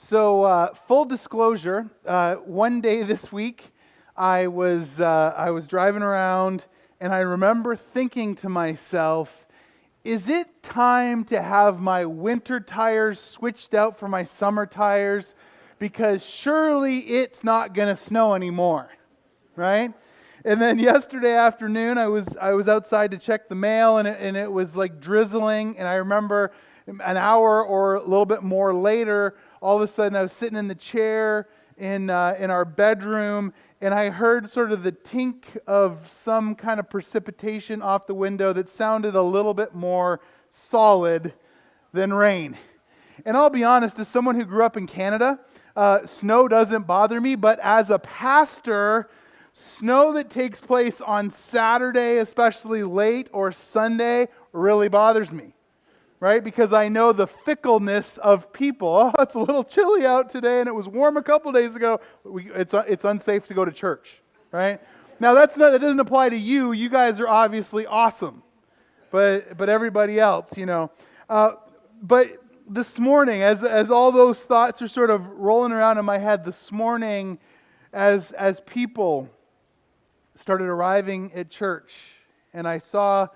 Full disclosure, one day this week, I was driving around, and I remember thinking to myself, is it time to have my winter tires switched out for my summer tires? Because surely it's not going to snow anymore, right? And then yesterday afternoon, I was outside to check the mail, and it was like drizzling, and I remember an hour or a little bit more later, all of a sudden I was sitting in the chair in our bedroom, and I heard sort of the tink of some kind of precipitation off the window that sounded a little bit more solid than rain. And I'll be honest, as someone who grew up in Canada, snow doesn't bother me, but as a pastor, snow that takes place on Saturday, especially late, or Sunday, really bothers me. Right? Because I know the fickleness of people. Oh, it's a little chilly out today and it was warm a couple days ago. It's unsafe to go to church. Right? Now that doesn't apply to you. You guys are obviously awesome. But everybody else, but this morning, as all those thoughts are sort of rolling around in my head this morning, as people started arriving at church, and I saw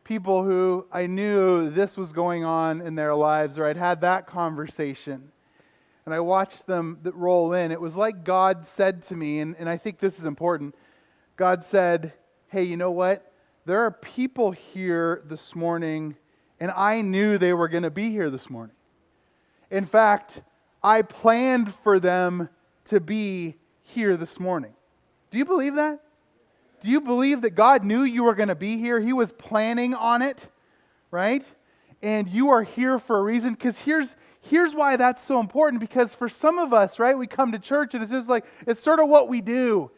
people who I knew this was going on in their lives, or I'd had that conversation, and I watched them roll in. It was like God said to me, and I think this is important. God said, hey, you know what? There are people here this morning, and I knew they were going to be here this morning. In fact, I planned for them to be here this morning. Do you believe that? Do you believe that God knew you were going to be here? He was planning on it, right? And you are here for a reason. Because here's why that's so important. Because for some of us, right, we come to church and it's just like, it's sort of what we do.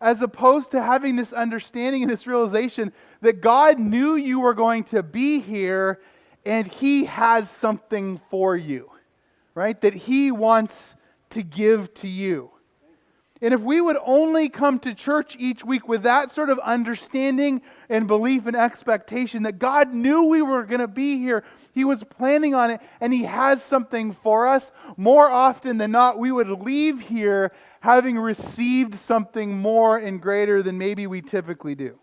As opposed to having this understanding and this realization that God knew you were going to be here and He has something for you, right? That He wants to give to you. And if we would only come to church each week with that sort of understanding and belief and expectation that God knew we were going to be here, He was planning on it, and He has something for us, more often than not, we would leave here having received something more and greater than maybe we typically do.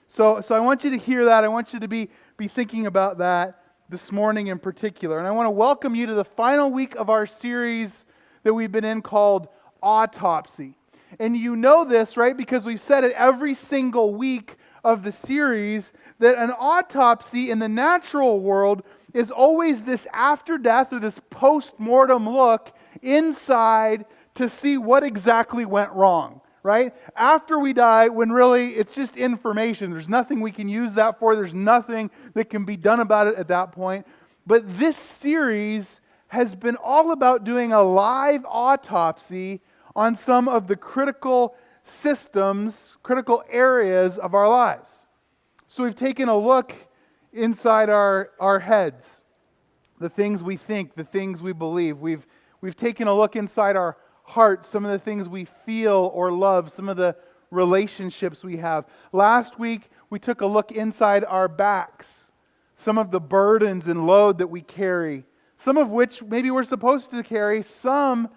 So I want you to hear that. I want you to be thinking about that this morning in particular. And I want to welcome you to the final week of our series that we've been in called Autopsy. And you know this, right? Because we've said it every single week of the series that an autopsy in the natural world is always this after death or this post-mortem look inside to see what exactly went wrong, right? After we die, when really it's just information. There's nothing we can use that for. There's nothing that can be done about it at that point. But this series has been all about doing a live autopsy on some of the critical systems, critical areas of our lives. So we've taken a look inside our heads, the things we think, the things we believe. We've taken a look inside our hearts, some of the things we feel or love, some of the relationships we have. Last week, we took a look inside our backs, some of the burdens and load that we carry, some of which maybe we're supposed to carry, some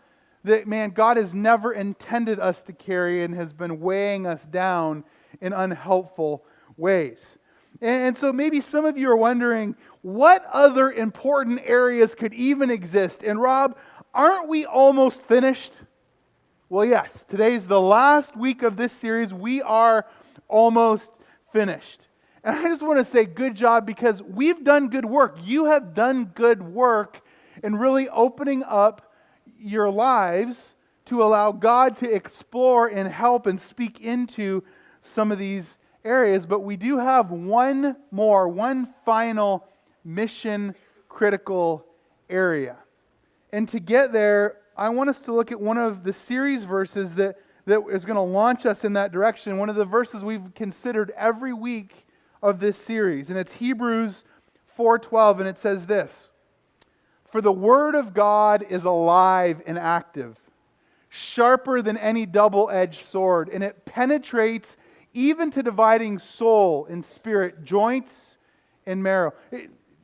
that, man, God has never intended us to carry and has been weighing us down in unhelpful ways. And so maybe some of you are wondering, what other important areas could even exist? And Rob, aren't we almost finished? Well, yes. Today's the last week of this series. We are almost finished. And I just want to say good job, because we've done good work. You have done good work in really opening up your lives to allow God to explore and help and speak into some of these areas. But we do have one final mission critical area. And to get there, I want us to look at one of the series verses that is going to launch us in that direction. One of the verses we've considered every week of this series. And it's Hebrews 4:12, and it says this: "For the word of God is alive and active, sharper than any double-edged sword, and it penetrates even to dividing soul and spirit, joints and marrow."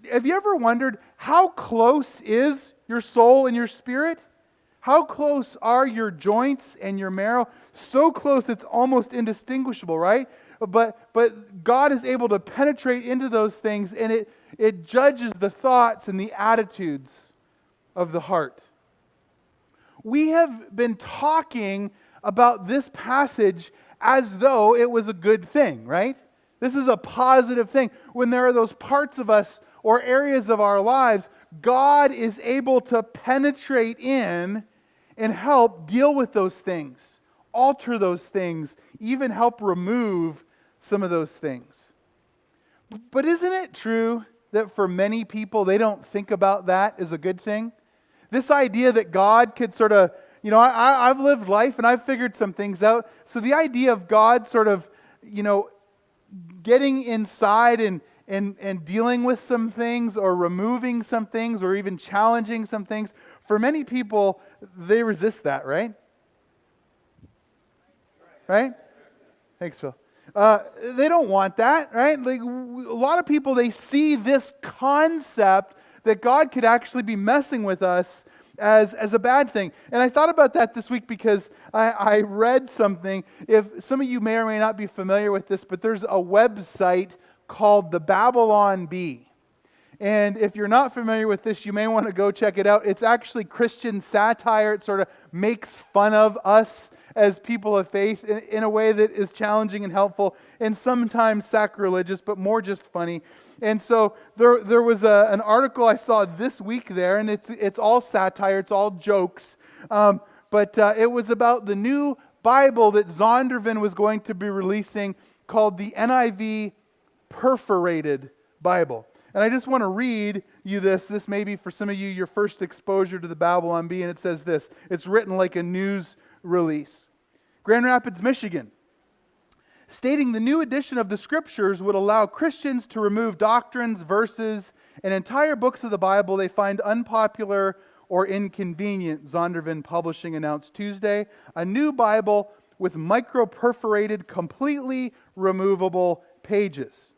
Have you ever wondered how close is your soul and your spirit? How close are your joints and your marrow? So close it's almost indistinguishable, right? But God is able to penetrate into those things, and it judges the thoughts and the attitudes of the heart. We have been talking about this passage as though it was a good thing, right? This is a positive thing. When there are those parts of us or areas of our lives, God is able to penetrate in and help deal with those things, alter those things, even help remove some of those things. But isn't it true that for many people, they don't think about that as a good thing? This idea that God could sort of, I've lived life and I've figured some things out. So the idea of God sort of, getting inside and dealing with some things or removing some things or even challenging some things, for many people, they resist that, right? Right? Thanks, Phil. They don't want that, right? Like a lot of people, they see this concept that God could actually be messing with us as a bad thing. And I thought about that this week because I read something. If some of you may or may not be familiar with this, but there's a website called the Babylon Bee. And if you're not familiar with this, you may want to go check it out. It's actually Christian satire. It sort of makes fun of us as people of faith in a way that is challenging and helpful and sometimes sacrilegious, but more just funny. And so there was an article I saw this week there, and it's all satire, it's all jokes. But it was about the new Bible that Zondervan was going to be releasing called the NIV Perforated Bible. And I just want to read you this. This may be for some of you your first exposure to the Babylon Bee, and it says this. It's written like a news release. Grand Rapids, Michigan. Stating the new edition of the Scriptures would allow Christians to remove doctrines, verses, and entire books of the Bible they find unpopular or inconvenient, Zondervan Publishing announced Tuesday. A new Bible with micro-perforated, completely removable pages.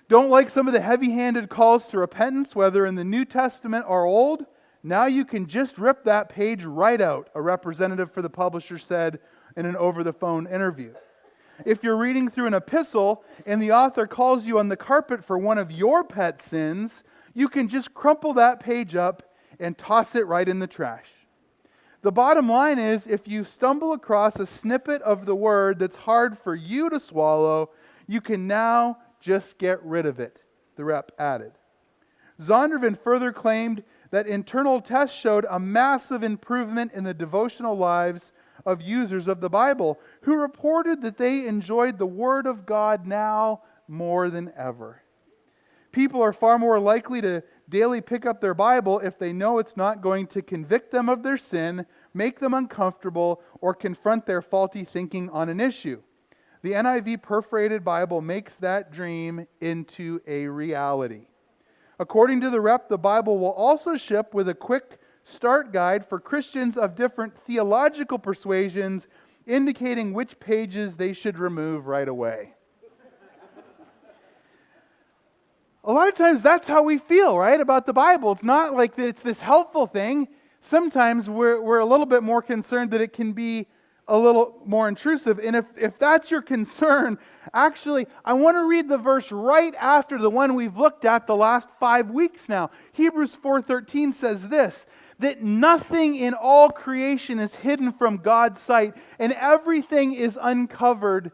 Don't like some of the heavy-handed calls to repentance, whether in the New Testament or Old? Now you can just rip that page right out, a representative for the publisher said in an over-the-phone interview. If you're reading through an epistle and the author calls you on the carpet for one of your pet sins, you can just crumple that page up and toss it right in the trash. The bottom line is, if you stumble across a snippet of the word that's hard for you to swallow, you can now just get rid of it, the rep added. Zondervan further claimed that internal tests showed a massive improvement in the devotional lives of users of the Bible, who reported that they enjoyed the Word of God now more than ever. People are far more likely to daily pick up their Bible if they know it's not going to convict them of their sin, make them uncomfortable, or confront their faulty thinking on an issue. The NIV Perforated Bible makes that dream into a reality. According to the rep, the Bible will also ship with a quick start guide for Christians of different theological persuasions, indicating which pages they should remove right away. A lot of times that's how we feel, right, about the Bible. It's not like that it's this helpful thing. Sometimes we're a little bit more concerned that it can be a little more intrusive. And if that's your concern, actually, I want to read the verse right after the one we've looked at the last 5 weeks now. Hebrews 4:13 says this, that nothing in all creation is hidden from God's sight, and everything is uncovered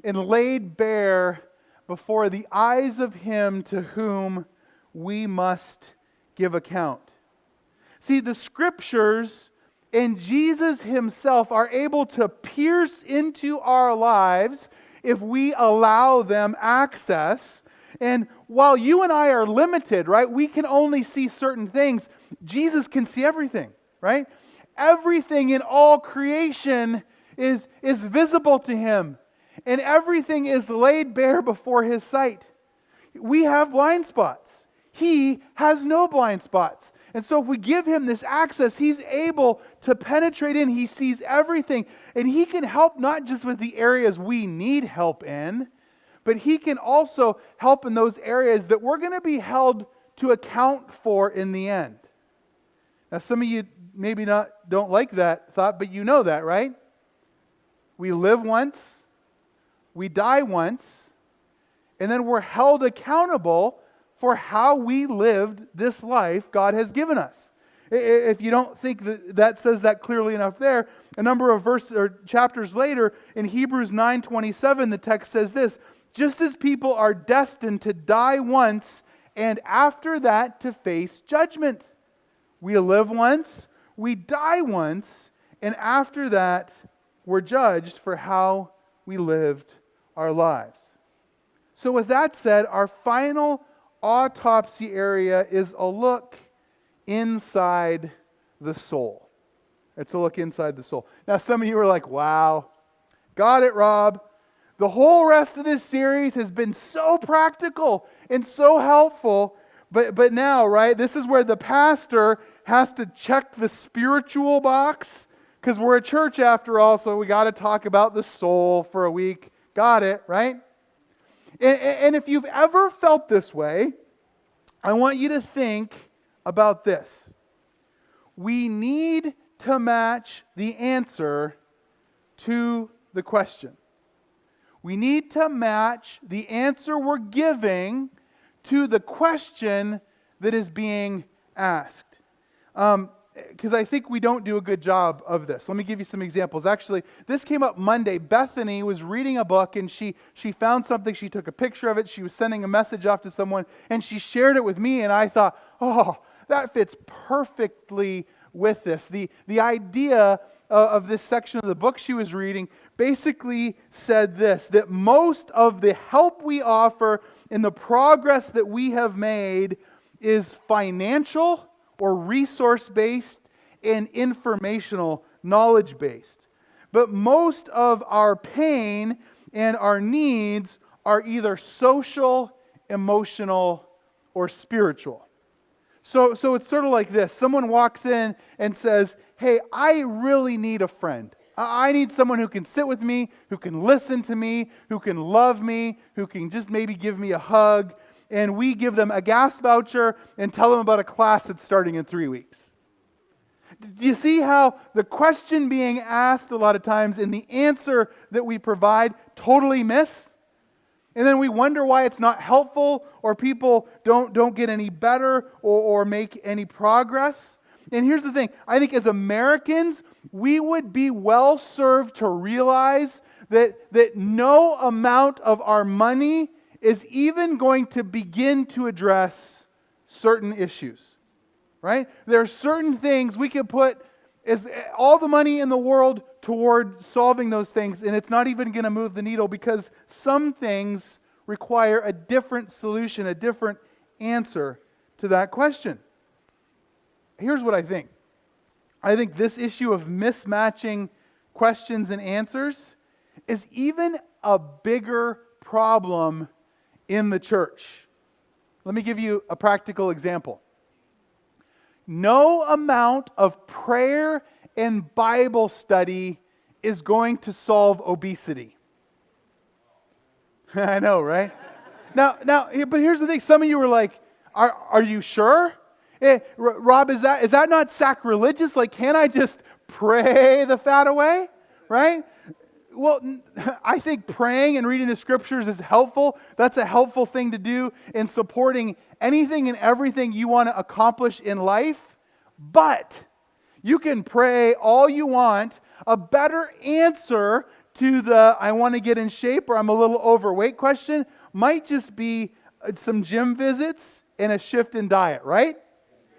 and laid bare before the eyes of Him to whom we must give account. See, the Scriptures and Jesus Himself are able to pierce into our lives if we allow them access. And while you and I are limited, right, we can only see certain things, Jesus can see everything, right? Everything in all creation is visible to Him. And everything is laid bare before His sight. We have blind spots. He has no blind spots. And so if we give Him this access, He's able to penetrate in. He sees everything. And He can help not just with the areas we need help in, but He can also help in those areas that we're going to be held to account for in the end. Now, some of you maybe don't like that thought, but you know that, right? We live once, we die once, and then we're held accountable for how we lived this life God has given us. If you don't think that says that clearly enough there, a number of verses or chapters later in Hebrews 9:27, the text says this: just as people are destined to die once and after that to face judgment. We live once, we die once, and after that we're judged for how we lived our lives. So with that said, our final autopsy area is a look inside the soul. It's a look inside the soul. Now some of you are like, wow, got it, Rob. The whole rest of this series has been so practical and so helpful, but now, right, this is where the pastor has to check the spiritual box, because we're a church after all, so we got to talk about the soul for a week. Got it, right? And if you've ever felt this way, I want you to think about this. We need to match the answer to the question. We need to match the answer we're giving to the question that is being asked. Because I think we don't do a good job of this. Let me give you some examples. Actually, this came up Monday. Bethany was reading a book and she found something. She took a picture of it. She was sending a message off to someone and she shared it with me, and I thought, oh, that fits perfectly with this. The idea of this section of the book she was reading basically said this: that most of the help we offer in the progress that we have made is financial or resource-based and informational, knowledge-based. But most of our pain and our needs are either social, emotional, or spiritual. So it's sort of like this. Someone walks in and says, hey, I really need a friend. I need someone who can sit with me, who can listen to me, who can love me, who can just maybe give me a hug. And we give them a gas voucher and tell them about a class that's starting in 3 weeks. Do you see how the question being asked a lot of times and the answer that we provide totally miss? And then we wonder why it's not helpful, or people don't get any better or make any progress. And here's the thing. I think as Americans, we would be well served to realize that no amount of our money is even going to begin to address certain issues. Right? There are certain things we can put all the money in the world toward solving those things, and it's not even going to move the needle, because some things require a different solution, a different answer to that question. Here's what I think. I think this issue of mismatching questions and answers is even a bigger problem in the church. Let me give you a practical example. No amount of prayer and Bible study is going to solve obesity. I know, right? Now, but here's the thing. Some of you were like, are you sure? Rob, is that not sacrilegious? Like, can't I just pray the fat away? Right? Well, I think praying and reading the scriptures is helpful. That's a helpful thing to do in supporting anything and everything you want to accomplish in life. But you can pray all you want. A better answer to the I want to get in shape or I'm a little overweight question might just be some gym visits and a shift in diet, right?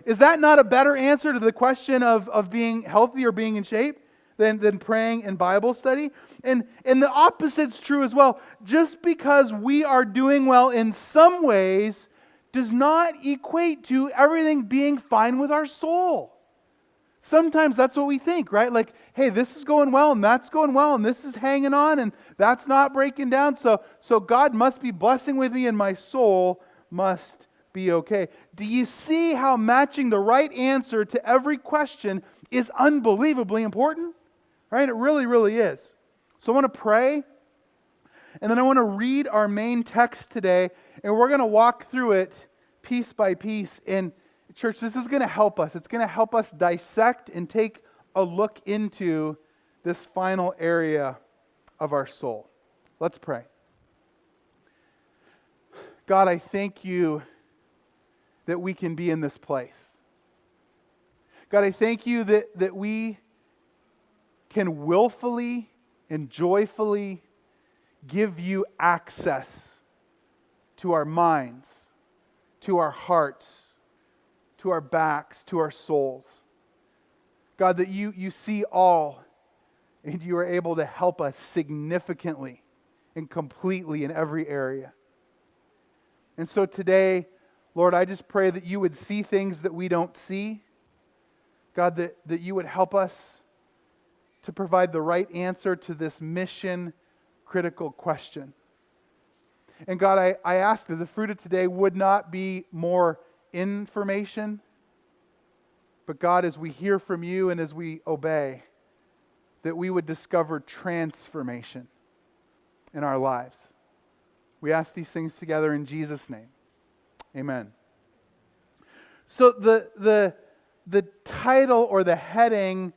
Is that not a better answer to the question of being healthy or being in shape than praying and Bible study? And the opposite's true as well. Just because we are doing well in some ways does not equate to everything being fine with our soul. Sometimes that's what we think, right? Like, hey, this is going well and that's going well and this is hanging on and that's not breaking down. So God must be blessing with me and my soul must be okay. Do you see how matching the right answer to every question is unbelievably important? Right? It really, really is. So I want to pray, and then I want to read our main text today, and we're going to walk through it piece by piece and church, this is going to help us. It's going to help us dissect and take a look into this final area of our soul. Let's pray. God, I thank you that we can be in this place. God, I thank you that we can willfully and joyfully give you access to our minds, to our hearts, to our backs, to our souls. God, that you see all, and you are able to help us significantly and completely in every area. And so today, Lord, I just pray that you would see things that we don't see. God, that you would help us to provide the right answer to this mission-critical question. And God, I ask that the fruit of today would not be more information, but God, as we hear from you and as we obey, that we would discover transformation in our lives. We ask these things together in Jesus' name. Amen. So the title or the heading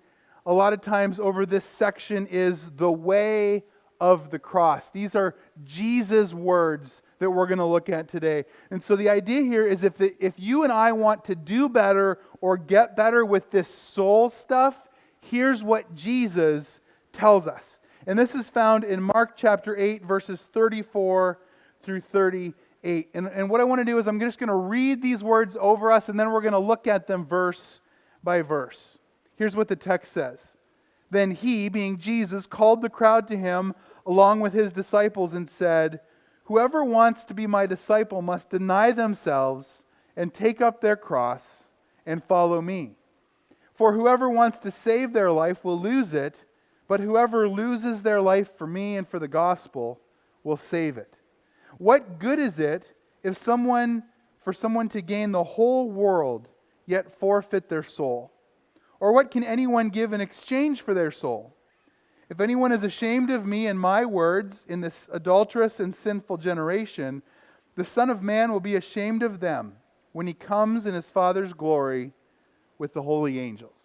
a lot of times over this section is the way of the cross. These are Jesus' words that we're going to look at today. And so the idea here is if you and I want to do better or get better with this soul stuff, here's what Jesus tells us. And this is found in Mark chapter 8, verses 34 through 38. And what I want to do is I'm just going to read these words over us, and then we're going to look at them verse by verse. Here's what the text says. Then he, being Jesus, called the crowd to him along with his disciples and said, "Whoever wants to be my disciple must deny themselves and take up their cross and follow me. For whoever wants to save their life will lose it, but whoever loses their life for me and for the gospel will save it. What good is it for someone to gain the whole world yet forfeit their soul? Or what can anyone give in exchange for their soul? If anyone is ashamed of me and my words in this adulterous and sinful generation, the Son of Man will be ashamed of them when he comes in his Father's glory with the holy angels."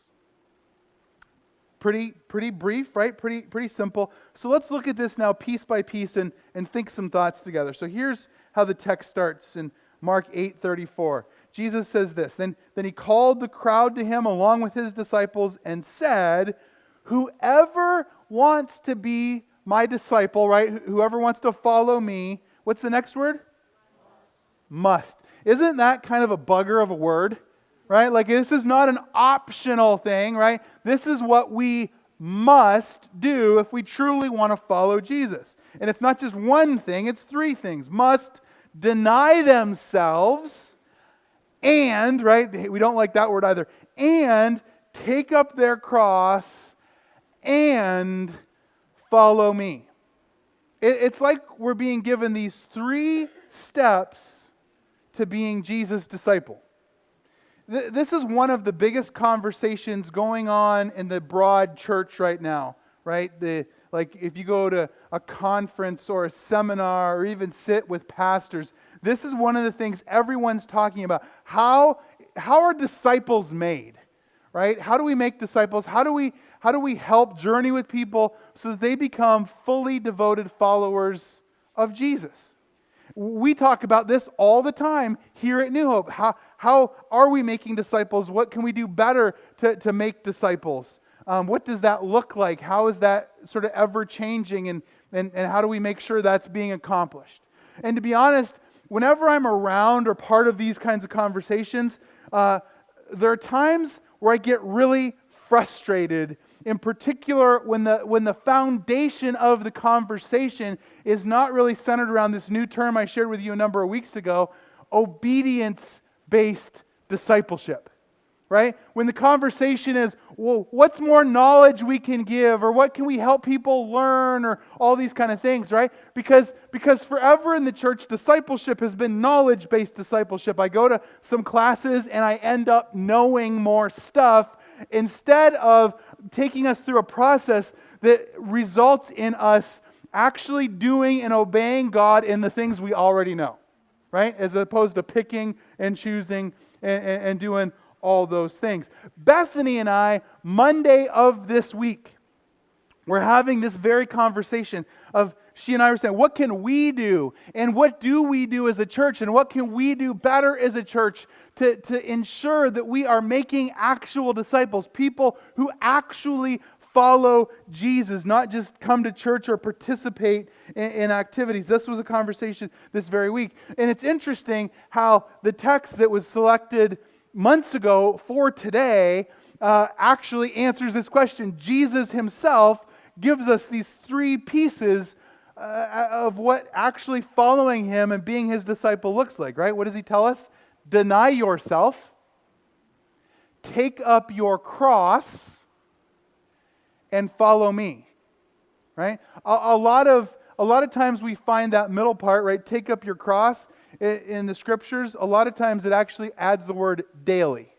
Pretty brief, right? Pretty simple. So let's look at this now piece by piece and think some thoughts together. So here's how the text starts in Mark 8:34. Jesus says this, Then he called the crowd to him along with his disciples and said, "Whoever wants to be my disciple," right? Whoever wants to follow me, what's the next word? Must. Isn't that kind of a bugger of a word? Right? Like this is not an optional thing, right? This is what we must do if we truly want to follow Jesus. And it's not just one thing, it's three things. Must deny themselves and, right? We don't like that word either. And take up their cross and follow me. It's like we're being given these 3 steps to being Jesus' disciple. This is one of the biggest conversations going on in the broad church right now, right? Like if you go to a conference or a seminar or even sit with pastors, this is one of the things everyone's talking about. How are disciples made, right? How do we make disciples? How do we help journey with people so that they become fully devoted followers of Jesus? We talk about this all the time here at New Hope. How are we making disciples? What can we do better to make disciples? What does that look like? How is that sort of ever changing? And how do we make sure that's being accomplished? And to be honest, whenever I'm around or part of these kinds of conversations, there are times where I get really frustrated, in particular when the foundation of the conversation is not really centered around this new term I shared with you a number of weeks ago, obedience-based discipleship, right? When the conversation is, well, what's more knowledge we can give, or what can we help people learn, or all these kind of things, right? Because forever in the church, discipleship has been knowledge-based discipleship. I go to some classes and I end up knowing more stuff instead of taking us through a process that results in us actually doing and obeying God in the things we already know, right? As opposed to picking and choosing and doing all those things. Bethany and I, Monday of this week, we're having this very conversation of, she and I were saying, what can we do? And what do we do as a church? And what can we do better as a church to ensure that we are making actual disciples, people who actually follow Jesus, not just come to church or participate in activities. This was a conversation this very week. And it's interesting how the text that was selected months ago for today actually answers this question. Jesus himself gives us these three pieces of what actually following him and being his disciple looks like, right? What does he tell us? Deny yourself, take up your cross, and follow me, right? A lot of times we find that middle part, right? Take up your cross in the scriptures. A lot of times it actually adds the word daily,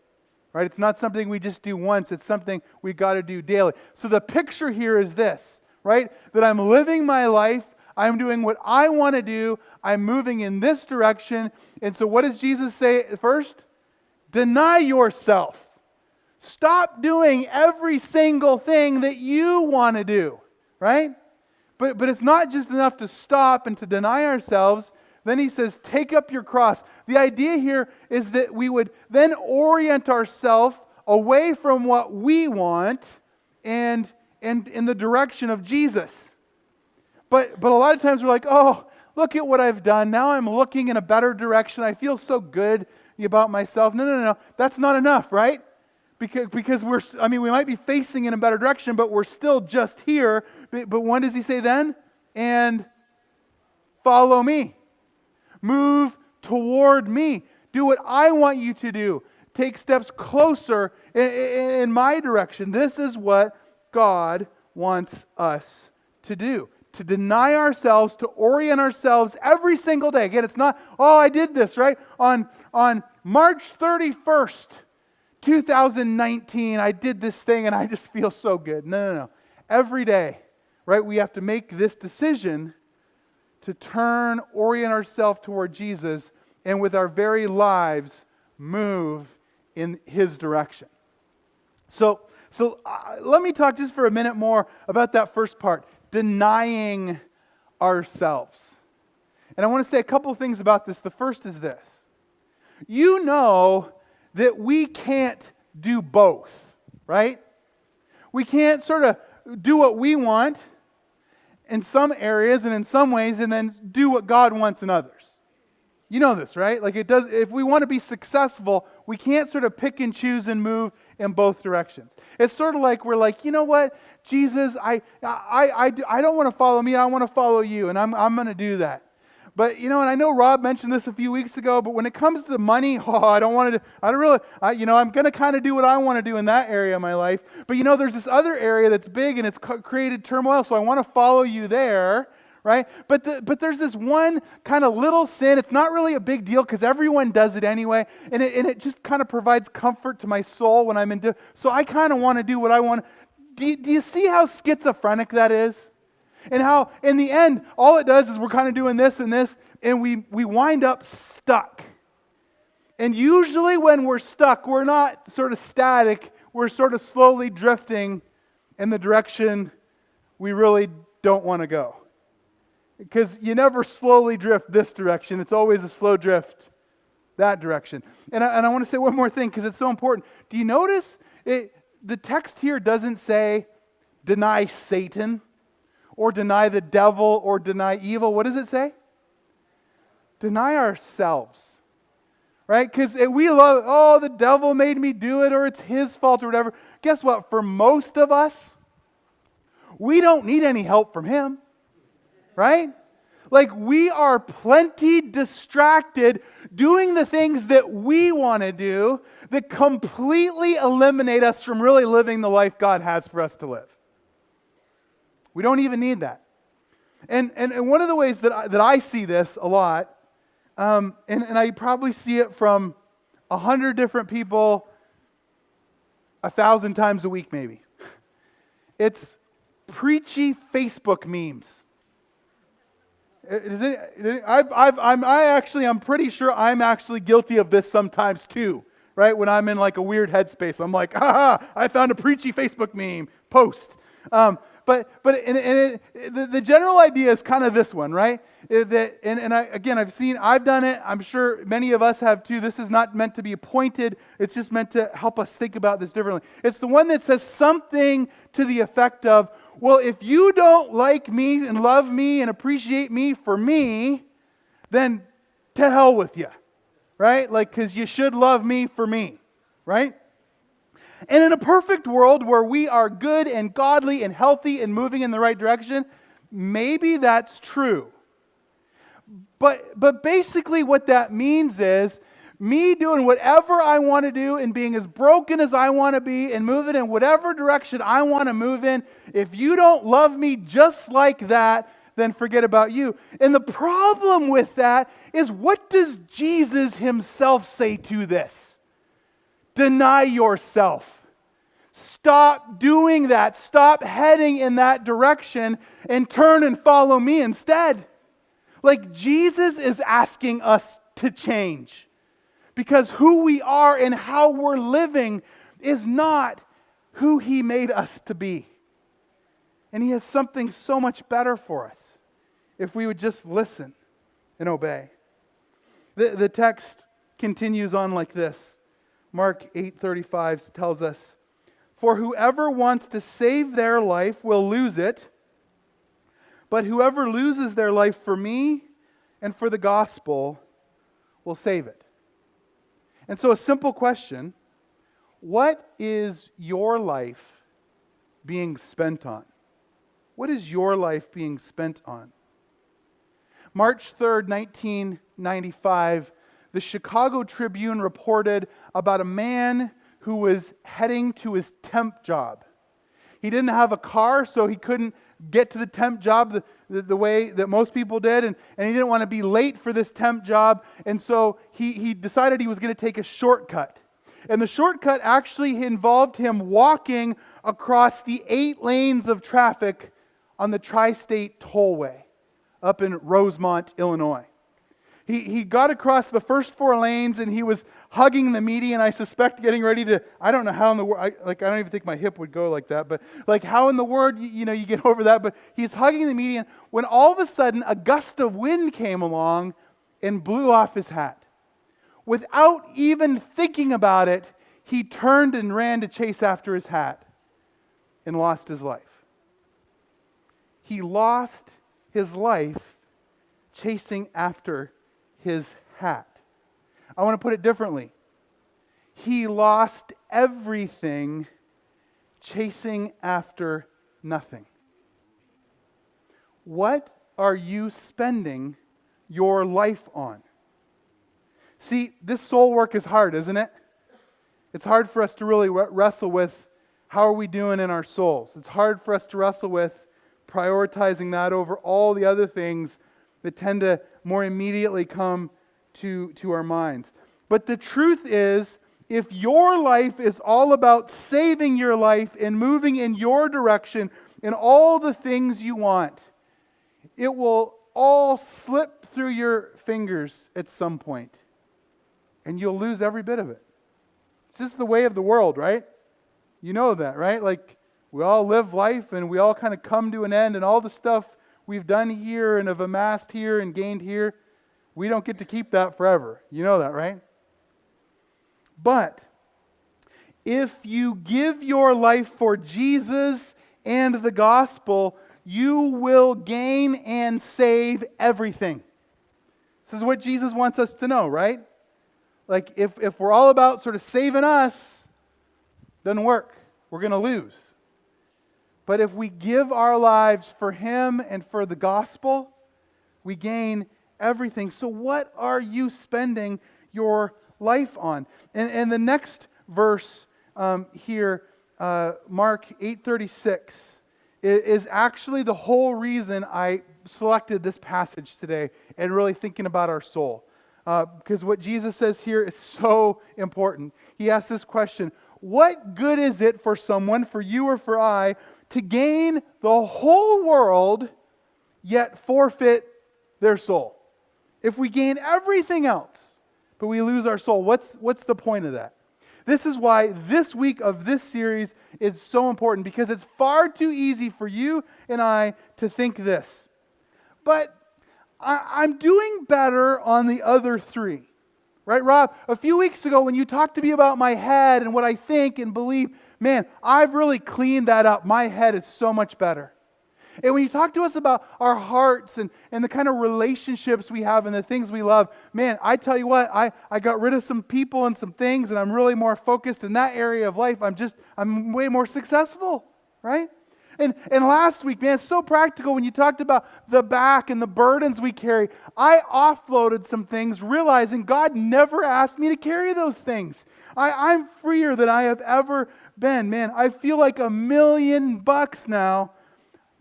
right? It's not something we just do once. It's something we got to do daily. So the picture here is this, right? That I'm living my life. I'm doing what I want to do. I'm moving in this direction. And so what does Jesus say first? Deny yourself. Stop doing every single thing that you want to do, right? But it's not just enough to stop and to deny ourselves. Then he says, take up your cross. The idea here is that we would then orient ourselves away from what we want and in the direction of Jesus. But a lot of times we're like, oh, look at what I've done. Now I'm looking in a better direction. I feel so good about myself. No. That's not enough, right? Because we might be facing in a better direction, but we're still just here. But what does he say then? And follow me. Move toward me. Do what I want you to do. Take steps closer in my direction. This is what God wants us to do. To deny ourselves, to orient ourselves every single day. Again, it's not, oh, I did this, right? On March 31st, 2019, I did this thing and I just feel so good. No. Every day, right, we have to make this decision to orient ourselves toward Jesus, and with our very lives, move in his direction. So let me talk just for a minute more about that first part, denying ourselves. And I want to say a couple of things about this. The first is this. You know that we can't do both, right? We can't sort of do what we want in some areas and in some ways and then do what God wants in others. You know this, right? Like it does. If we want to be successful, we can't sort of pick and choose and move in both directions. It's sort of like we're like, you know what, Jesus, I don't want to follow me. I want to follow you, and I'm going to do that. But, and I know Rob mentioned this a few weeks ago, but when it comes to money, I'm going to kind of do what I want to do in that area of my life. But, there's this other area that's big and it's created turmoil, so I want to follow you there, right? But there's this one kind of little sin. It's not really a big deal because everyone does it anyway, and it just kind of provides comfort to my soul when I'm so I kind of want to do what I want. Do you see how schizophrenic that is? And how, in the end, all it does is we're kind of doing this and this, and we wind up stuck. And usually when we're stuck, we're not sort of static. We're sort of slowly drifting in the direction we really don't want to go. Because you never slowly drift this direction. It's always a slow drift that direction. And I want to say one more thing because it's so important. Do you notice the text here doesn't say deny Satan, or deny the devil, or deny evil. What does it say? Deny ourselves. Right? Because we love, the devil made me do it, or it's his fault, or whatever. Guess what? For most of us, we don't need any help from him. Right? Like we are plenty distracted doing the things that we want to do that completely eliminate us from really living the life God has for us to live. We don't even need that. And one of the ways that I see this a lot, and I probably see it from 100 different people 1,000 times a week maybe. It's preachy Facebook memes. I'm pretty sure I'm actually guilty of this sometimes too, right? When I'm in like a weird headspace, I'm like, I found a preachy Facebook meme, post. The general idea is kind of this one, right? I've done it. I'm sure many of us have too. This is not meant to be appointed. It's just meant to help us think about this differently. It's the one that says something to the effect of, well, if you don't like me and love me and appreciate me for me, then to hell with you, right? Like, because you should love me for me, right? And in a perfect world where we are good and godly and healthy and moving in the right direction, maybe that's true. But basically what that means is me doing whatever I want to do and being as broken as I want to be and moving in whatever direction I want to move in. If you don't love me just like that, then forget about you. And the problem with that is, what does Jesus himself say to this? Deny yourself. Stop doing that. Stop heading in that direction and turn and follow me instead. Like, Jesus is asking us to change, because who we are and how we're living is not who He made us to be. And He has something so much better for us if we would just listen and obey. The text continues on like this. Mark 8:35 tells us, "For whoever wants to save their life will lose it, but whoever loses their life for me and for the gospel will save it." And so a simple question: what is your life being spent on? What is your life being spent on? March 3rd, 1995, the Chicago Tribune reported about a man who was heading to his temp job. He didn't have a car, so he couldn't get to the temp job the way that most people did, and he didn't want to be late for this temp job, and so he decided he was going to take a shortcut. And the shortcut actually involved him walking across the 8 lanes of traffic on the Tri-State Tollway up in Rosemont, Illinois. He got across the first 4 lanes and he was hugging the median, I suspect getting ready to, I don't know how in the world, I don't even think my hip would go like that, but like how in the world, you get over that, but he's hugging the median when all of a sudden a gust of wind came along and blew off his hat. Without even thinking about it, he turned and ran to chase after his hat and lost his life. He lost his life chasing after his hat. I want to put it differently. He lost everything chasing after nothing. What are you spending your life on? See, this soul work is hard, isn't it? It's hard for us to really wrestle with how are we doing in our souls. It's hard for us to wrestle with prioritizing that over all the other things that tend to more immediately come to our minds. But the truth is, if your life is all about saving your life and moving in your direction in all the things you want, it will all slip through your fingers at some point, and you'll lose every bit of it. It's just the way of the world, right? You know that, right? Like, we all live life and we all kind of come to an end, and all the stuff we've done here and have amassed here and gained here, we don't get to keep that forever. You know that, right? But if you give your life for Jesus and the gospel, you will gain and save everything. This is what Jesus wants us to know, right? Like, if we're all about sort of saving us, doesn't work. We're going to lose. But if we give our lives for Him and for the gospel, we gain everything. So what are you spending your life on? And the next verse here, Mark 8:36, is actually the whole reason I selected this passage today and really thinking about our soul. Because what Jesus says here is so important. He asks this question: what good is it for someone, for you or for I, to gain the whole world yet forfeit their soul? If we gain everything else, but we lose our soul, what's the point of that? This is why this week of this series is so important, because it's far too easy for you and I to think this. But I'm doing better on the other three. Right, Rob? A few weeks ago when you talked to me about my head and what I think and believe, man, I've really cleaned that up. My head is so much better. And when you talk to us about our hearts and the kind of relationships we have and the things we love, man, I tell you what, I got rid of some people and some things, and I'm really more focused in that area of life. I'm way more successful, right? And last week, man, it's so practical when you talked about the back and the burdens we carry. I offloaded some things, realizing God never asked me to carry those things. I'm freer than I have ever been. Man, I feel like $1,000,000 now.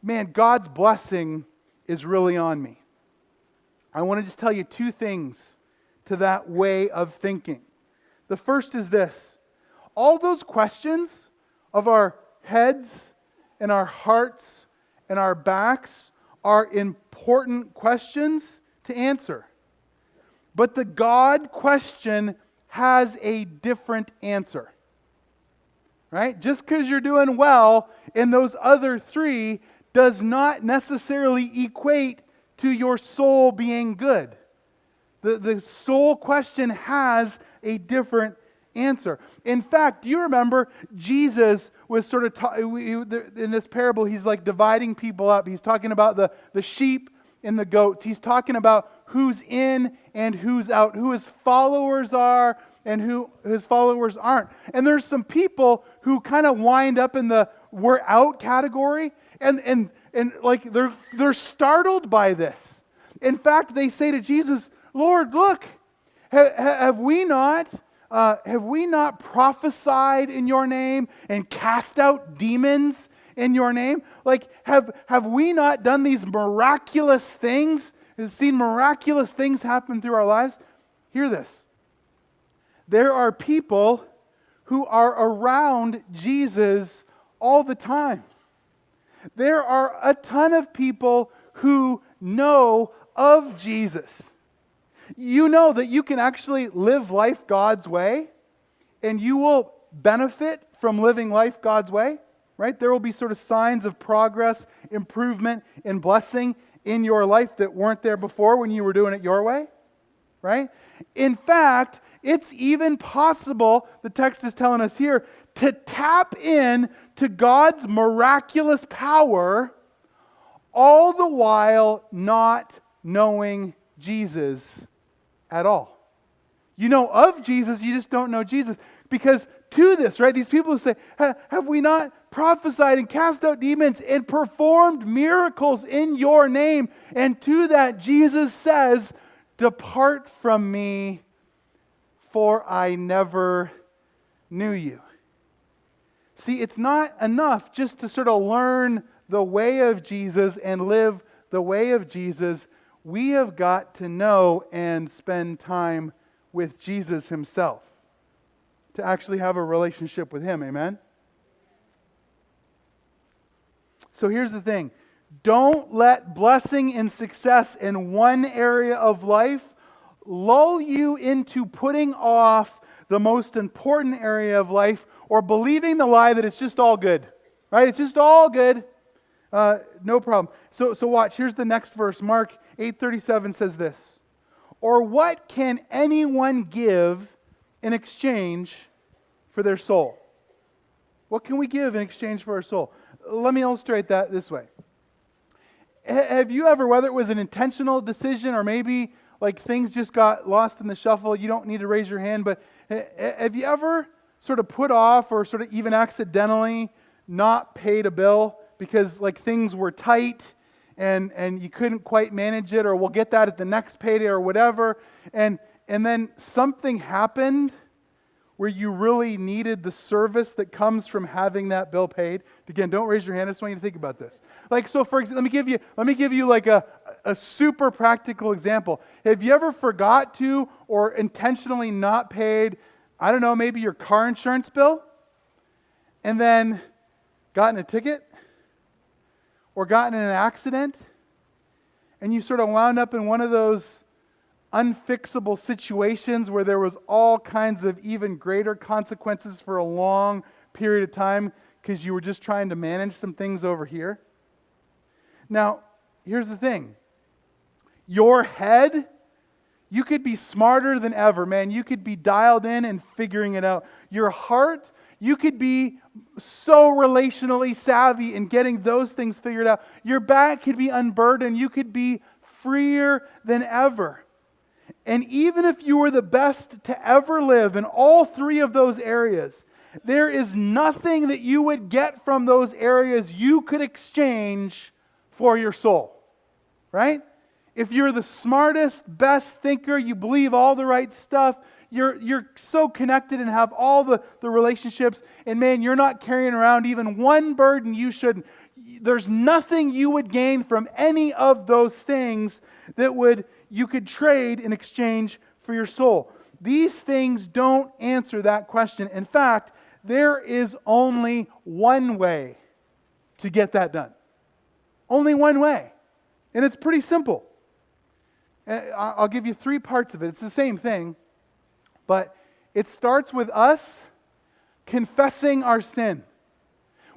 Man, God's blessing is really on me. I want to just tell you two things to that way of thinking. The first is this. All those questions of our heads and our hearts and our backs are important questions to answer. But the God question has a different answer. Right? Just because you're doing well in those other three does not necessarily equate to your soul being good. The soul question has a different answer. In fact, do you remember Jesus was sort of, in this parable, he's like dividing people up. He's talking about the sheep and the goats. He's talking about who's in and who's out, who his followers are and who his followers aren't. And there's some people who kind of wind up in the we're out category, and like they're startled by this. In fact, they say to Jesus, Lord, look, have we not prophesied in your name and cast out demons in your name? Like, have we not done these miraculous things? Have seen miraculous things happen through our lives? Hear this. There are people who are around Jesus all the time. There are a ton of people who know of Jesus. You know that you can actually live life God's way, and you will benefit from living life God's way, right? There will be sort of signs of progress, improvement, and blessing in your life that weren't there before when you were doing it your way, right? In fact, it's even possible, the text is telling us here, to tap in to God's miraculous power, all the while not knowing Jesus at all. You know of Jesus, you just don't know Jesus. Because to this, right, these people who say, have we not prophesied and cast out demons and performed miracles in your name? And to that, Jesus says, depart from me, for I never knew you. See, it's not enough just to sort of learn the way of Jesus and live the way of Jesus. We have got to know and spend time with Jesus himself to actually have a relationship with him. Amen? So here's the thing. Don't let blessing and success in one area of life lull you into putting off the most important area of life or believing the lie that it's just all good. Right? It's just all good. No problem. So watch. Here's the next verse. Mark 8:37 says this. Or what can anyone give in exchange for their soul? What can we give in exchange for our soul? Let me illustrate that this way. Have you ever, whether it was an intentional decision or maybe like things just got lost in the shuffle, you don't need to raise your hand, but have you ever sort of put off or sort of even accidentally not paid a bill because like things were tight and you couldn't quite manage it, or we'll get that at the next payday or whatever, and then something happened where you really needed the service that comes from having that bill paid? Again, don't raise your hand. I just want you to think about this. Like, so for example, let me give you like a super practical example. Have you ever forgot to or intentionally not paid, I don't know, maybe your car insurance bill, and then gotten a ticket or gotten in an accident, and you sort of wound up in one of those unfixable situations where there was all kinds of even greater consequences for a long period of time because you were just trying to manage some things over here? Now, here's the thing. Your head, you could be smarter than ever, man. You could be dialed in and figuring it out. Your heart, you could be so relationally savvy in getting those things figured out. Your back could be unburdened. You could be freer than ever. And even if you were the best to ever live in all three of those areas, there is nothing that you would get from those areas you could exchange for your soul. Right? If you're the smartest, best thinker, you believe all the right stuff, you're so connected and have all the relationships, and man, you're not carrying around even one burden you shouldn't. There's nothing you would gain from any of those things that you could trade in exchange for your soul. These things don't answer that question. In fact, there is only one way to get that done. Only one way. And it's pretty simple. I'll give you 3 parts of it. It's the same thing, but it starts with us confessing our sin.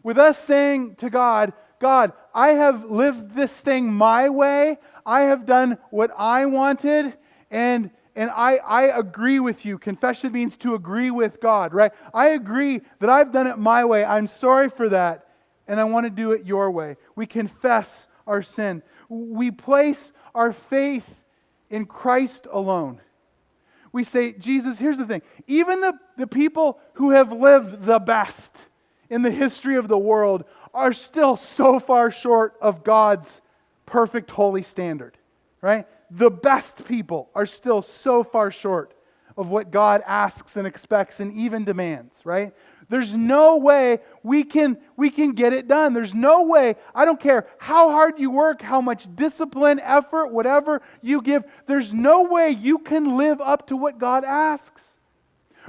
With us saying to God, God, I have lived this thing my way. I have done what I wanted, and I agree with you. Confession means to agree with God, right? I agree that I've done it my way. I'm sorry for that, and I want to do it your way. We confess our sin. We place our faith in Christ alone. We say, Jesus, here's the thing. Even the people who have lived the best in the history of the world are still so far short of God's perfect holy standard. Right? The best people are still so far short of what God asks and expects and even demands. Right? There's no way we can get it done. There's no way, I don't care how hard you work, how much discipline, effort, whatever you give, there's no way you can live up to what God asks.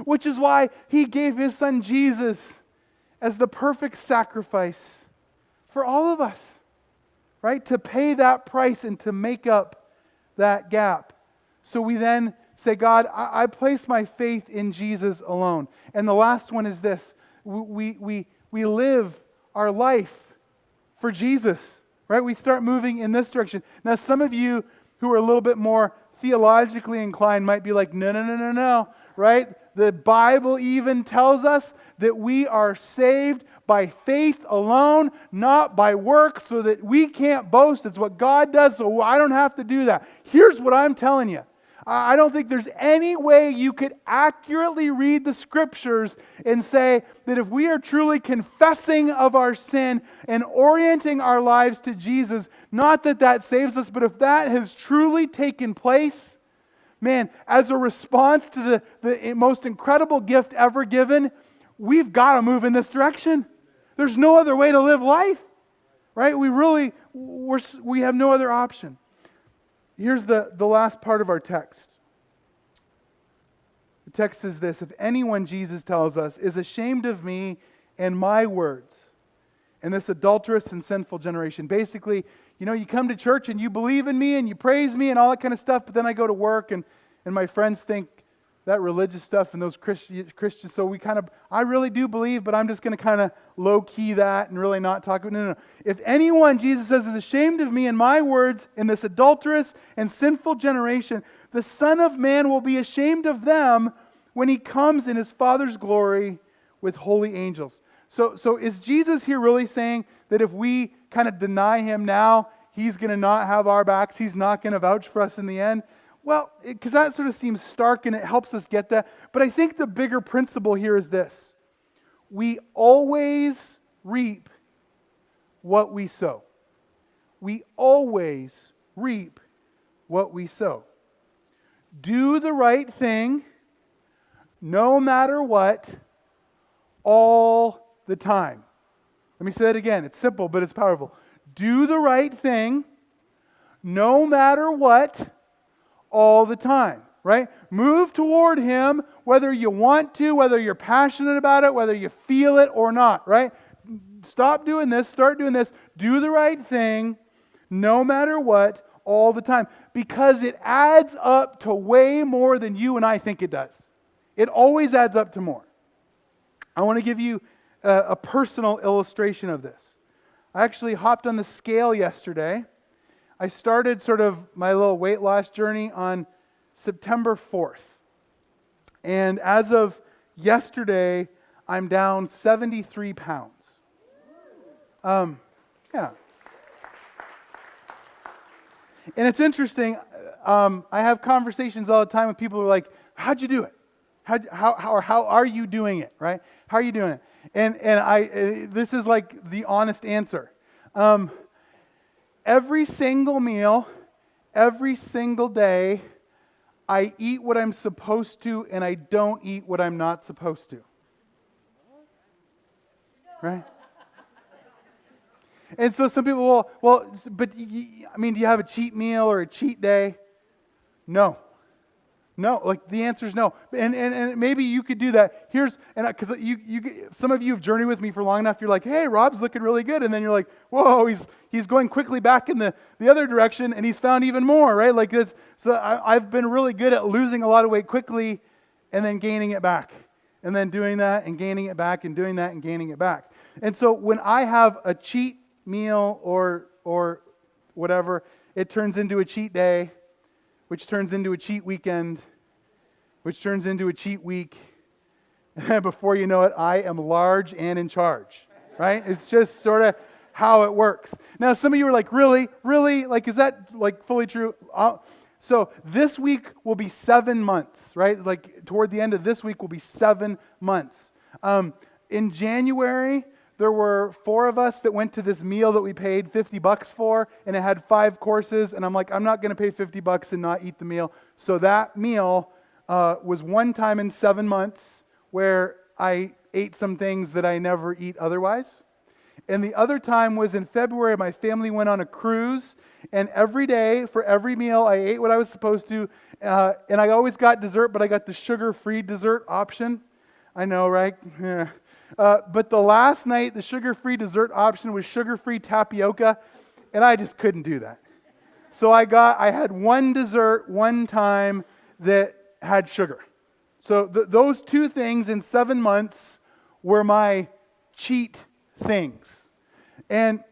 Which is why He gave His Son Jesus as the perfect sacrifice for all of us. Right? To pay that price and to make up that gap. So we then say, God, I place my faith in Jesus alone. And the last one is this. We live our life for Jesus. Right? We start moving in this direction. Now, some of you who are a little bit more theologically inclined might be like, no. Right? The Bible even tells us that we are saved by faith alone, not by works, so that we can't boast. It's what God does, so I don't have to do that. Here's what I'm telling you. I don't think there's any way you could accurately read the Scriptures and say that if we are truly confessing of our sin and orienting our lives to Jesus, not that that saves us, but if that has truly taken place, man, as a response to the most incredible gift ever given, we've got to move in this direction. There's no other way to live life, right? We have no other option. Here's the last part of our text. The text is this: if anyone, Jesus tells us, is ashamed of me and my words in this adulterous and sinful generation. Basically, you come to church and you believe in me and you praise me and all that kind of stuff, but then I go to work and my friends think that religious stuff and those Christians, so I really do believe, but I'm just going to kind of low-key that and really not talk about it. No. If anyone, Jesus says, is ashamed of me and my words in this adulterous and sinful generation, the Son of Man will be ashamed of them when He comes in His Father's glory with holy angels. So is Jesus here really saying that if we kind of deny Him now, He's going to not have our backs, He's not going to vouch for us in the end? Well, because that sort of seems stark and it helps us get that. But I think the bigger principle here is this. We always reap what we sow. We always reap what we sow. Do the right thing, no matter what, all the time. Let me say that again. It's simple, but it's powerful. Do the right thing, no matter what, all the time, right? Move toward Him, whether you want to, whether you're passionate about it, whether you feel it or not, right? Stop doing this, start doing this. Do the right thing, no matter what, all the time because it adds up to way more than you and I think it does. It always adds up to more. I want to give you a personal illustration of this. I actually hopped on the scale yesterday. I started sort of my little weight loss journey on September 4th. And as of yesterday, I'm down 73 pounds. Yeah. And it's interesting. I have conversations all the time with people who are like, how'd you do it? How are you doing it, right? How are you doing it? And this is like the honest answer. Every single meal, every single day, I eat what I'm supposed to and I don't eat what I'm not supposed to. Right? And so some people will, but do you have a cheat meal or a cheat day? No. No, like the answer is no. And maybe you could do that. Because some of you have journeyed with me for long enough, you're like, hey, Rob's looking really good. And then you're like, whoa, he's going quickly back in the other direction and he's found even more, right? Like this. So I've been really good at losing a lot of weight quickly and then gaining it back. And then doing that and gaining it back and doing that and gaining it back. And so when I have a cheat meal or whatever, it turns into a cheat day, which turns into a cheat weekend, which turns into a cheat week. And before you know it, I am large and in charge, right? It's just sort of how it works. Now, some of you are like, really? Like, is that like fully true? So this week will be 7 months, right? Like toward the end of this week will be 7 months. In January, there were 4 of us that went to this meal that we paid $50 for, and it had 5 courses, and I'm like, I'm not going to pay $50 and not eat the meal. So that meal was one time in 7 months where I ate some things that I never eat otherwise. And the other time was in February. My family went on a cruise, and every day for every meal, I ate what I was supposed to, and I always got dessert, but I got the sugar-free dessert option. I know, right? Yeah. But the last night, the sugar-free dessert option was sugar-free tapioca, and I just couldn't do that. So I had one dessert one time that had sugar. So those 2 things in 7 months were my cheat things. And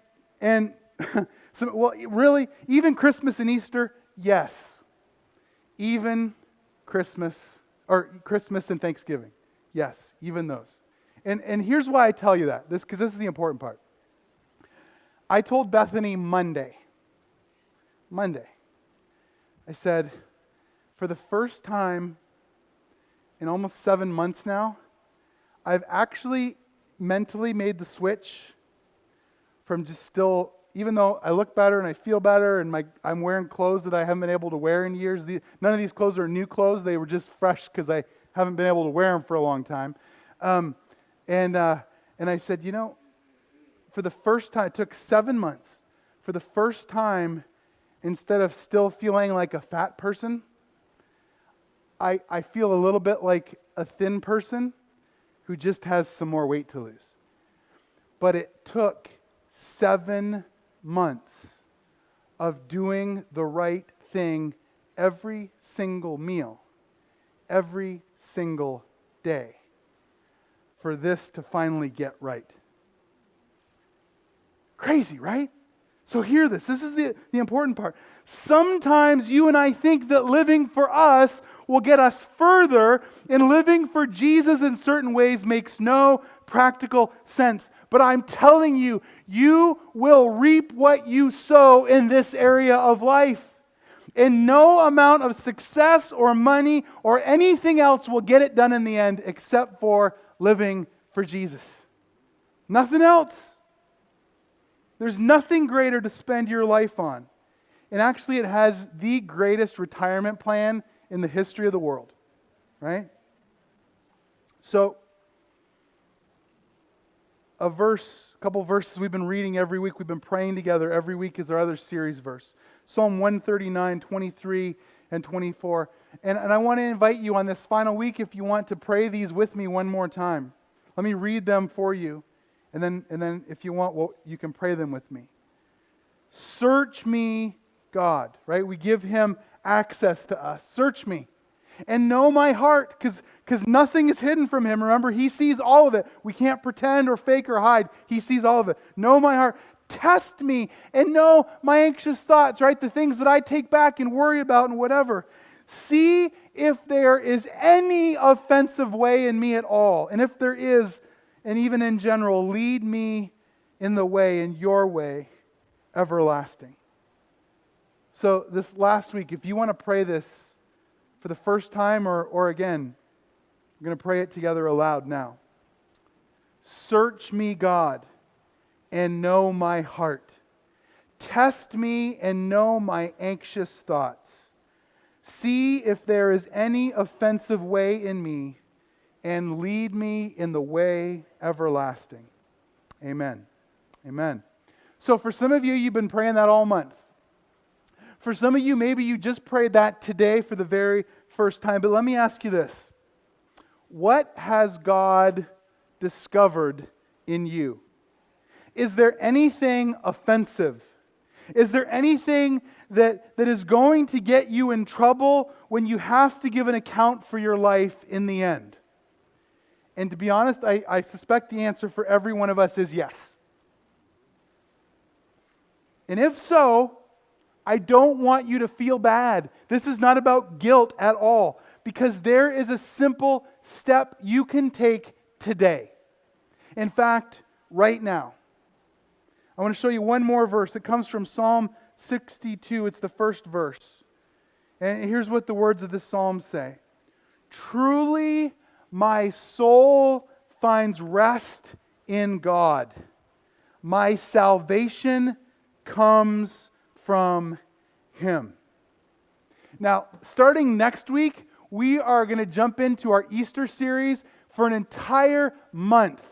so, well, really, even Christmas and Easter, yes. Even Christmas and Thanksgiving, yes, even those. And here's why I tell you that, because this is the important part. I told Bethany Monday, I said, for the first time in almost 7 months now, I've actually mentally made the switch from just still, even though I look better and I feel better and I'm wearing clothes that I haven't been able to wear in years. None of these clothes are new clothes. They were just fresh because I haven't been able to wear them for a long time. And I said, for the first time, it took 7 months. For the first time, instead of still feeling like a fat person, I feel a little bit like a thin person who just has some more weight to lose. But it took 7 months of doing the right thing every single meal, every single day, for this to finally get right. Crazy, right? So hear this. This is the important part. Sometimes you and I think that living for us will get us further, and living for Jesus in certain ways makes no practical sense. But I'm telling you, you will reap what you sow in this area of life. And no amount of success or money or anything else will get it done in the end except for living for Jesus. Nothing else. There's nothing greater to spend your life on. And actually, it has the greatest retirement plan in the history of the world. Right? So, a couple verses we've been reading every week. We've been praying together every week is our other series verse. Psalm 139, 23, and 24. And I want to invite you on this final week, if you want to pray these with me one more time. Let me read them for you. And then if you want, well, you can pray them with me. Search me, God, right? We give him access to us. Search me and know my heart, because nothing is hidden from him. Remember, he sees all of it. We can't pretend or fake or hide. He sees all of it. Know my heart. Test me and know my anxious thoughts, right? The things that I take back and worry about and whatever. See if there is any offensive way in me at all. And if there is, and even in general, lead me in the way, in your way, everlasting. So this last week, if you want to pray this for the first time or again, we're going to pray it together aloud now. Search me, God, and know my heart. Test me and know my anxious thoughts. See if there is any offensive way in me, and lead me in the way everlasting. Amen. Amen. So for some of you, you've been praying that all month. For some of you, maybe you just prayed that today for the very first time. But let me ask you this. What has God discovered in you? Is there anything offensive? Is there anything that is going to get you in trouble when you have to give an account for your life in the end? And to be honest, I suspect the answer for every one of us is yes. And if so, I don't want you to feel bad. This is not about guilt at all, because there is a simple step you can take today. In fact, right now. I want to show you one more verse. It comes from Psalm 62. It's the first verse. And here's what the words of this psalm say. Truly, my soul finds rest in God. My salvation comes from him. Now, starting next week, we are going to jump into our Easter series for an entire month.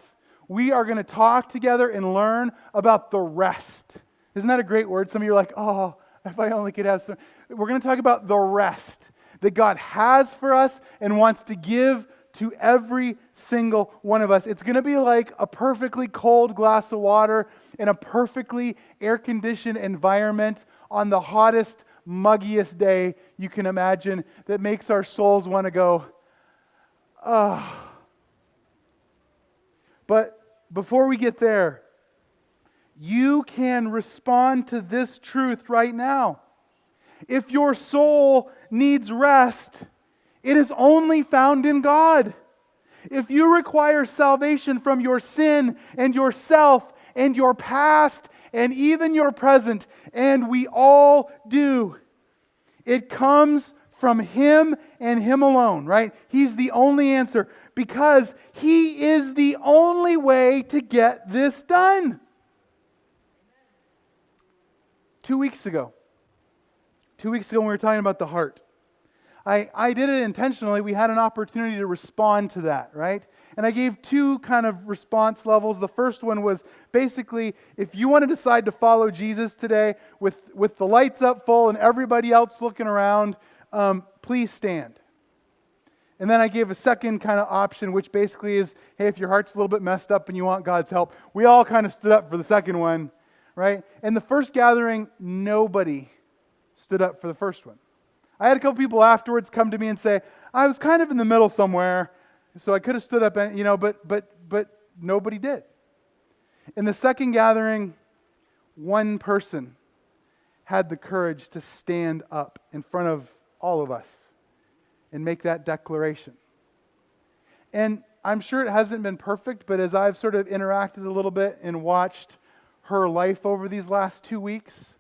We are going to talk together and learn about the rest. Isn't that a great word? Some of you are like, oh, if I only could have some. We're going to talk about the rest that God has for us and wants to give to every single one of us. It's going to be like a perfectly cold glass of water in a perfectly air-conditioned environment on the hottest, muggiest day you can imagine that makes our souls want to go, oh. But before we get there, you can respond to this truth right now. If your soul needs rest, it is only found in God. If you require salvation from your sin and yourself and your past and even your present, and we all do, it comes from Him and Him alone, right? He's the only answer because He is the only way to get this done. 2 weeks ago when we were talking about the heart, I did it intentionally. We had an opportunity to respond to that, right? And I gave two kind of response levels. The first one was basically, if you want to decide to follow Jesus today with the lights up full and everybody else looking around, please stand. And then I gave a second kind of option, which basically is, hey, if your heart's a little bit messed up and you want God's help. We all kind of stood up for the second one, right? In the first gathering, nobody stood up for the first one. I had a couple people afterwards come to me and say, I was kind of in the middle somewhere, so I could have stood up, and, but nobody did. In the second gathering, one person had the courage to stand up in front of all of us and make that declaration. And I'm sure it hasn't been perfect, but as I've sort of interacted a little bit and watched her life over these last 2 weeks,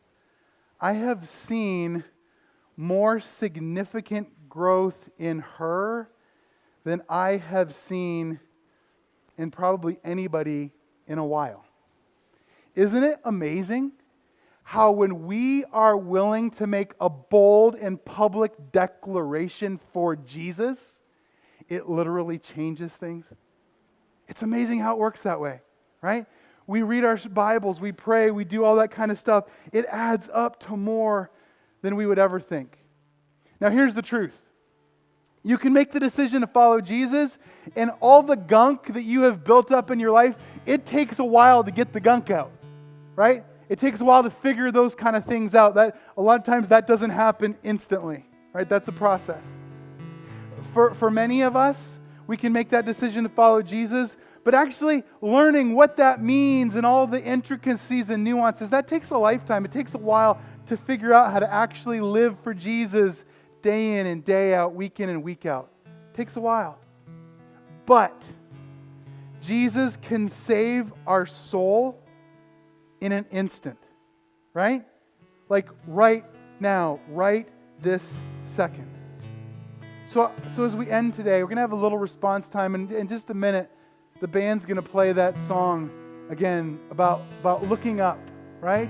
I have seen more significant growth in her than I have seen in probably anybody in a while. Isn't it amazing how when we are willing to make a bold and public declaration for Jesus, it literally changes things? It's amazing how it works that way, right? We read our Bibles, we pray, we do all that kind of stuff. It adds up to more than we would ever think. Now here's the truth. You can make the decision to follow Jesus, and all the gunk that you have built up in your life, it takes a while to get the gunk out, right? It takes a while to figure those kind of things out. That a lot of times that doesn't happen instantly, right? That's a process. For many of us, we can make that decision to follow Jesus, but actually learning what that means and all the intricacies and nuances, that takes a lifetime. It takes a while to figure out how to actually live for Jesus day in and day out, week in and week out. It takes a while. But Jesus can save our soul in an instant, right? Like right now, right this second. So as we end today, we're going to have a little response time, and in just a minute, the band's going to play that song again about looking up, right?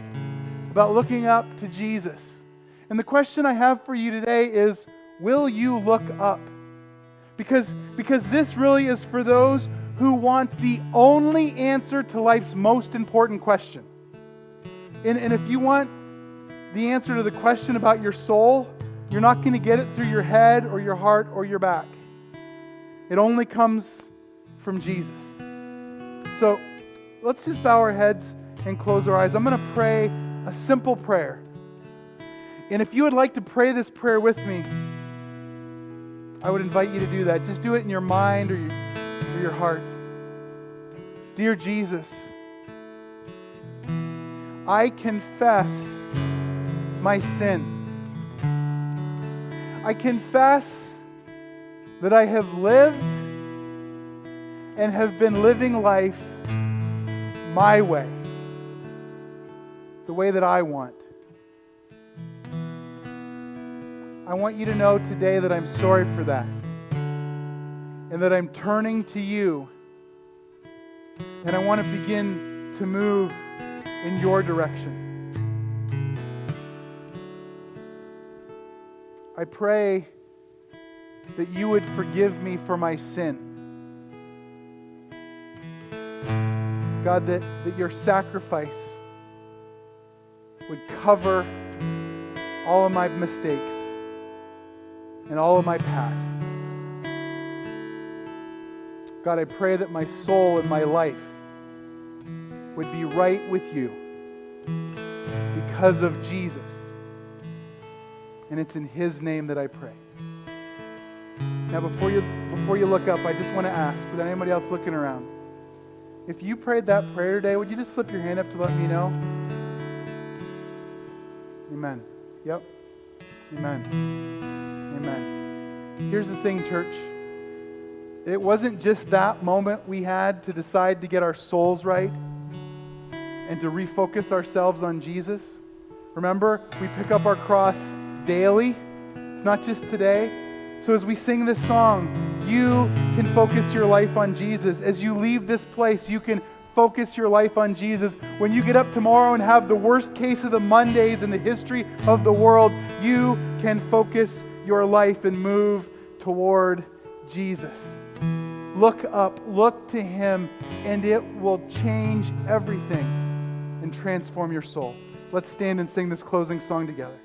About looking up to Jesus. And the question I have for you today is, will you look up? Because this really is for those who want the only answer to life's most important question. And if you want the answer to the question about your soul, you're not going to get it through your head or your heart or your back. It only comes from Jesus. So let's just bow our heads and close our eyes. I'm going to pray a simple prayer. And if you would like to pray this prayer with me, I would invite you to do that. Just do it in your mind or your heart. Dear Jesus, I confess my sin. I confess that I have lived and have been living life my way, the way that I want. I want you to know today that I'm sorry for that, and that I'm turning to you, and I want to begin to move in your direction. I pray that you would forgive me for my sin. God, that your sacrifice would cover all of my mistakes and all of my past. God, I pray that my soul and my life would be right with you because of Jesus. And it's in His name that I pray. Now, before you look up, I just want to ask, with anybody else looking around, if you prayed that prayer today, would you just slip your hand up to let me know? Amen. Yep. Amen. Amen. Here's the thing, church. It wasn't just that moment we had to decide to get our souls right and to refocus ourselves on Jesus. Remember, we pick up our cross daily. It's not just today. So as we sing this song, you can focus your life on Jesus. As you leave this place, you can focus your life on Jesus. When you get up tomorrow and have the worst case of the Mondays in the history of the world, you can focus your life and move toward Jesus. Look up, look to Him, and it will change everything and transform your soul. Let's stand and sing this closing song together.